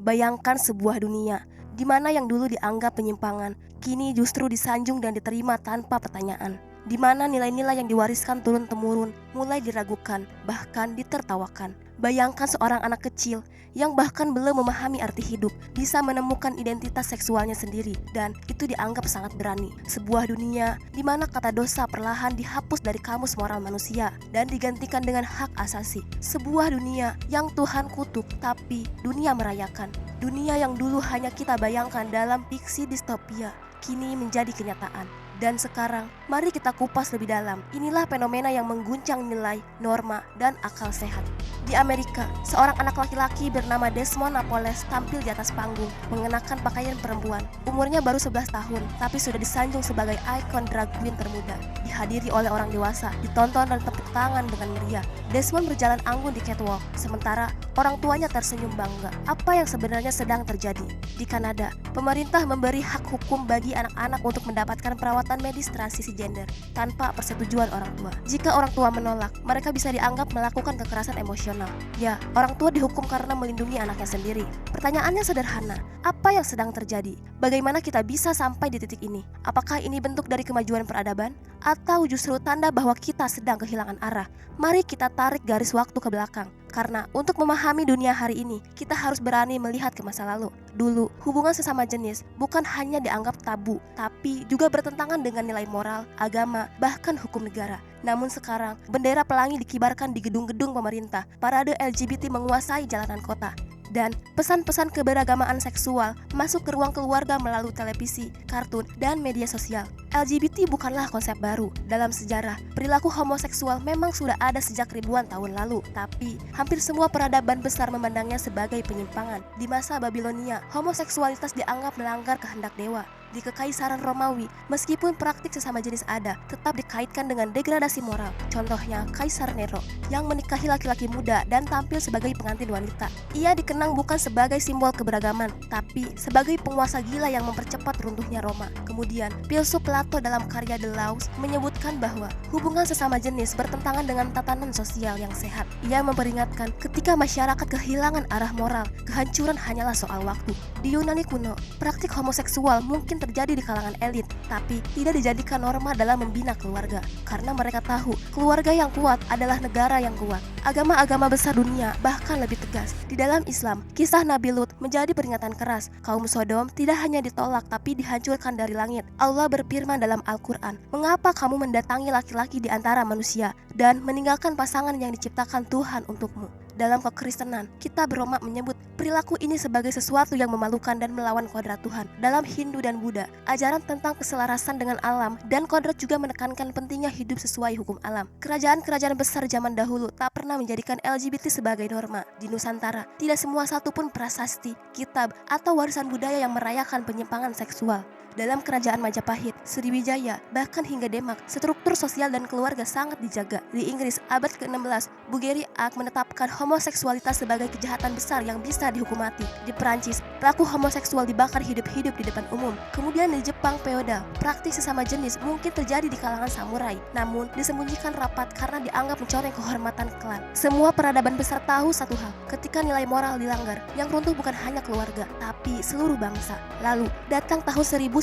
Bayangkan sebuah dunia di mana yang dulu dianggap penyimpangan, kini justru disanjung dan diterima tanpa pertanyaan. Di mana nilai-nilai yang diwariskan turun-temurun mulai diragukan, bahkan ditertawakan. Bayangkan seorang anak kecil yang bahkan belum memahami arti hidup bisa menemukan identitas seksualnya sendiri, dan itu dianggap sangat berani. Sebuah dunia di mana kata dosa perlahan dihapus dari kamus moral manusia dan digantikan dengan hak asasi. Sebuah dunia yang Tuhan kutuk tapi dunia merayakan. Dunia yang dulu hanya kita bayangkan dalam fiksi distopia kini menjadi kenyataan. Dan sekarang, mari kita kupas lebih dalam. Inilah fenomena yang mengguncang nilai, norma, dan akal sehat. Di Amerika, seorang anak laki-laki bernama Desmond Napoles tampil di atas panggung mengenakan pakaian perempuan. Umurnya baru 11 tahun, tapi sudah disanjung sebagai ikon drag queen termuda. Dihadiri oleh orang dewasa, ditonton dan tepuk tangan dengan meriah. Desmond berjalan anggun di catwalk, sementara orang tuanya tersenyum bangga. Apa yang sebenarnya sedang terjadi? Di Kanada, pemerintah memberi hak hukum bagi anak-anak untuk mendapatkan perawatan medis transisi gender tanpa persetujuan orang tua. Jika orang tua menolak, mereka bisa dianggap melakukan kekerasan emosional. Ya, orang tua dihukum karena melindungi anaknya sendiri. Pertanyaannya sederhana, apa yang sedang terjadi? Bagaimana kita bisa sampai di titik ini? Apakah ini bentuk dari kemajuan peradaban? Atau justru tanda bahwa kita sedang kehilangan arah? Mari kita tarik garis waktu ke belakang. Karena untuk memahami dunia hari ini, kita harus berani melihat ke masa lalu. Dulu, hubungan sesama jenis bukan hanya dianggap tabu, tapi juga bertentangan dengan nilai moral, agama, bahkan hukum negara. Namun sekarang, bendera pelangi dikibarkan di gedung-gedung pemerintah, parade LGBT menguasai jalanan kota, dan pesan-pesan keberagamaan seksual masuk ke ruang keluarga melalui televisi, kartun, dan media sosial. LGBT bukanlah konsep baru. Dalam sejarah, perilaku homoseksual memang sudah ada sejak ribuan tahun lalu, tapi hampir semua peradaban besar memandangnya sebagai penyimpangan. Di masa Babilonia, homoseksualitas dianggap melanggar kehendak dewa. Di Kekaisaran Romawi, meskipun praktik sesama jenis ada, tetap dikaitkan dengan degradasi moral. Contohnya, Kaisar Nero yang menikahi laki-laki muda dan tampil sebagai pengantin wanita. Ia dikenang bukan sebagai simbol keberagaman, tapi sebagai penguasa gila yang mempercepat runtuhnya Roma. Kemudian, filsuf Plato dalam karya The Laws menyebutkan bahwa hubungan sesama jenis bertentangan dengan tatanan sosial yang sehat. Ia memperingatkan ketika masyarakat kehilangan arah moral, kehancuran hanyalah soal waktu. Di Yunani kuno, praktik homoseksual mungkin terjadi di kalangan elit, tapi tidak dijadikan norma dalam membina keluarga, karena mereka tahu keluarga yang kuat adalah negara yang kuat. Agama-agama besar dunia bahkan lebih tegas. Di dalam Islam, kisah Nabi Lut menjadi peringatan keras. Kaum Sodom tidak hanya ditolak tapi dihancurkan dari langit. Allah berfirman dalam Al-Quran, "Mengapa kamu mendatangi laki-laki di antara manusia dan meninggalkan pasangan yang diciptakan Tuhan untukmu?" Dalam kekristenan, kita berromak menyebut perilaku ini sebagai sesuatu yang memalukan dan melawan kodrat Tuhan. Dalam Hindu dan Buddha, ajaran tentang keselarasan dengan alam dan kodrat juga menekankan pentingnya hidup sesuai hukum alam. Kerajaan-kerajaan besar zaman dahulu tak pernah menjadikan LGBT sebagai norma. Di Nusantara, tidak semua satupun prasasti, kitab, atau warisan budaya yang merayakan penyimpangan seksual. Dalam kerajaan Majapahit, Sriwijaya, bahkan hingga Demak, struktur sosial dan keluarga sangat dijaga. Di Inggris abad ke-16, Bugeri Act menetapkan homoseksualitas sebagai kejahatan besar yang bisa dihukum mati. Di Perancis, pelaku homoseksual dibakar hidup-hidup di depan umum. Kemudian di Jepang feodal, praktik sesama jenis mungkin terjadi di kalangan samurai, namun disembunyikan rapat karena dianggap mencoreng kehormatan klan. Semua peradaban besar tahu satu hal, ketika nilai moral dilanggar, yang runtuh bukan hanya keluarga, tapi seluruh bangsa. Lalu, datang tahun 1969,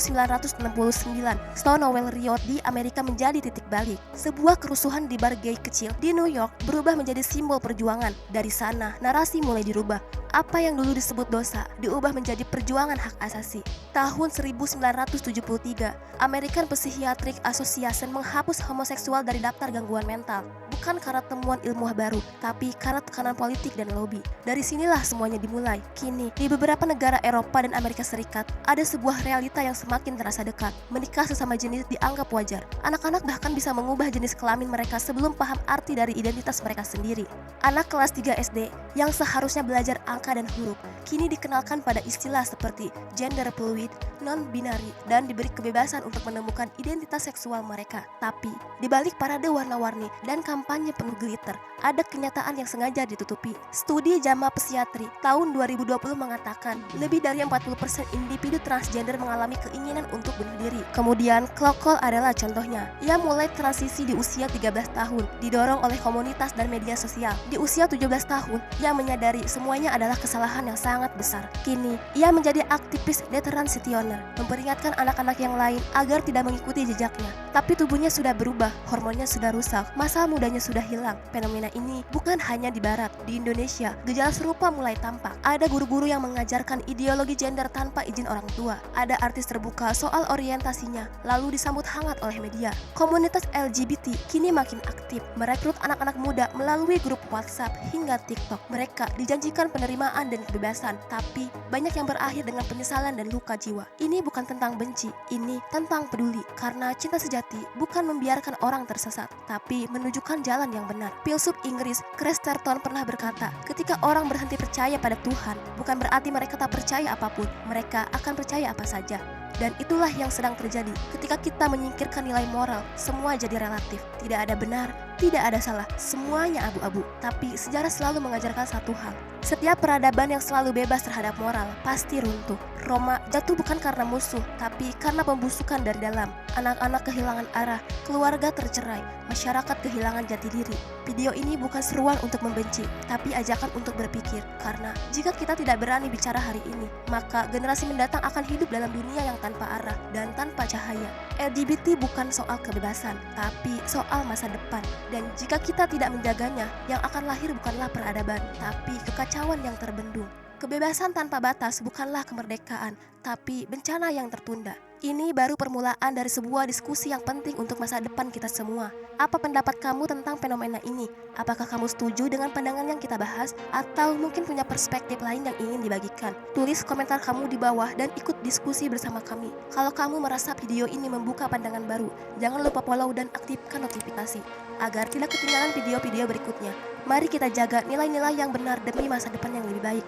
Stonewall Riot di Amerika menjadi titik balik. Sebuah kerusuhan di bar gay kecil di New York berubah menjadi simbol perjuangan. Dari sana, narasi mulai dirubah. Apa yang dulu disebut dosa diubah menjadi perjuangan hak asasi. Tahun 1973, American Psychiatric Association menghapus homoseksual dari daftar gangguan mental. Bukan karena temuan ilmuah baru, tapi karena tekanan politik dan lobby. Dari sinilah semuanya dimulai. Kini, di beberapa negara Eropa dan Amerika Serikat, ada sebuah realita yang semakin terasa dekat. Menikah sesama jenis dianggap wajar. Anak-anak bahkan bisa mengubah jenis kelamin mereka sebelum paham arti dari identitas mereka sendiri. Anak kelas 3 SD yang seharusnya belajar angka dan huruf, kini dikenalkan pada istilah seperti gender fluid, non-binary, dan diberi kebebasan untuk menemukan identitas seksual mereka. Tapi, di balik parade warna-warni dan kampanye penuh glitter, ada kenyataan yang sengaja ditutupi. Studi JAMA Psikiatri tahun 2020 mengatakan lebih dari 40% individu transgender mengalami keinginan untuk bunuh diri. Kemudian, Klokol adalah contohnya. Ia mulai transisi di usia 13 tahun, didorong oleh komunitas dan media sosial. Di usia 17 tahun, ia menyadari semuanya adalah adalah kesalahan yang sangat besar. Kini, ia menjadi aktivis detransitioner, memperingatkan anak-anak yang lain agar tidak mengikuti jejaknya. Tapi tubuhnya sudah berubah, hormonnya sudah rusak, masa mudanya sudah hilang. Fenomena ini bukan hanya di barat, di Indonesia, gejala serupa mulai tampak. Ada guru-guru yang mengajarkan ideologi gender tanpa izin orang tua. Ada artis terbuka soal orientasinya, lalu disambut hangat oleh media. Komunitas LGBT kini makin aktif, merekrut anak-anak muda melalui grup WhatsApp hingga TikTok. Mereka dijanjikan penerimaan dan kebebasan, tapi banyak yang berakhir dengan penyesalan dan luka jiwa. Ini bukan tentang benci, ini tentang peduli. Karena cinta sejati bukan membiarkan orang tersesat, tapi menunjukkan jalan yang benar. Filsuf Inggris Chesterton pernah berkata, ketika orang berhenti percaya pada Tuhan, bukan berarti mereka tak percaya apapun, mereka akan percaya apa saja. Dan itulah yang sedang terjadi. Ketika kita menyingkirkan nilai moral, semua jadi relatif. Tidak ada benar, tidak ada salah, semuanya abu-abu. Tapi sejarah selalu mengajarkan satu hal. Setiap peradaban yang selalu bebas terhadap moral pasti runtuh. Roma jatuh bukan karena musuh, tapi karena pembusukan dari dalam. Anak-anak kehilangan arah, keluarga tercerai, masyarakat kehilangan jati diri. Video ini bukan seruan untuk membenci, tapi ajakan untuk berpikir. Karena jika kita tidak berani bicara hari ini, maka generasi mendatang akan hidup dalam dunia yang tanpa arah dan tanpa cahaya. LGBT bukan soal kebebasan, tapi soal masa depan. Dan jika kita tidak menjaganya, yang akan lahir bukanlah peradaban, tapi kekacauan yang terbendung. Kebebasan tanpa batas bukanlah kemerdekaan, tapi bencana yang tertunda. Ini baru permulaan dari sebuah diskusi yang penting untuk masa depan kita semua. Apa pendapat kamu tentang fenomena ini? Apakah kamu setuju dengan pandangan yang kita bahas? Atau mungkin punya perspektif lain yang ingin dibagikan? Tulis komentar kamu di bawah dan ikut diskusi bersama kami. Kalau kamu merasa video ini membuka pandangan baru, jangan lupa follow dan aktifkan notifikasi agar tidak ketinggalan video-video berikutnya. Mari kita jaga nilai-nilai yang benar demi masa depan yang lebih baik.